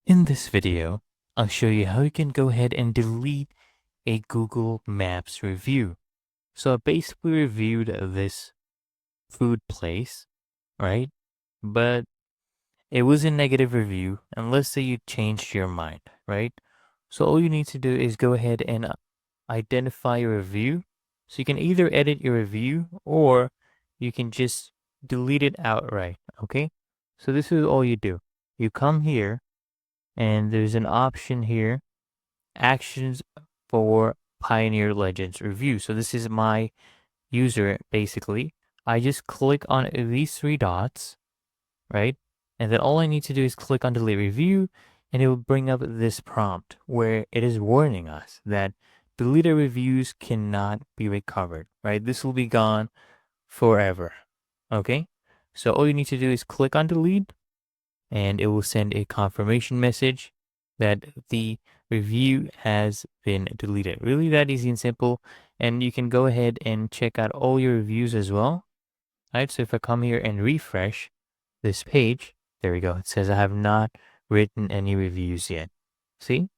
In this video, I'll show you how you can go ahead and delete a Google Maps review. So I basically reviewed this food place, right? But it was a negative review, and let's say you changed your mind, right? So all you need to do is go ahead and identify your review. So you can either edit your review or you can just delete it outright, okay? So this is all you do. You come here and there's an option here, actions for Pioneer Legends review. So this is my user basically. I just click on these three dots, right? And then all I need to do is click on delete review and it will bring up this prompt where it is warning us that deleted reviews cannot be recovered, right? This will be gone forever. Okay? So all you need to do is click on delete and it will send a confirmation message that the review has been deleted. Really that easy and simple. And you can go ahead and check out all your reviews as well. Right. So if I come here and refresh this page, there we go. It says I have not written any reviews yet. See?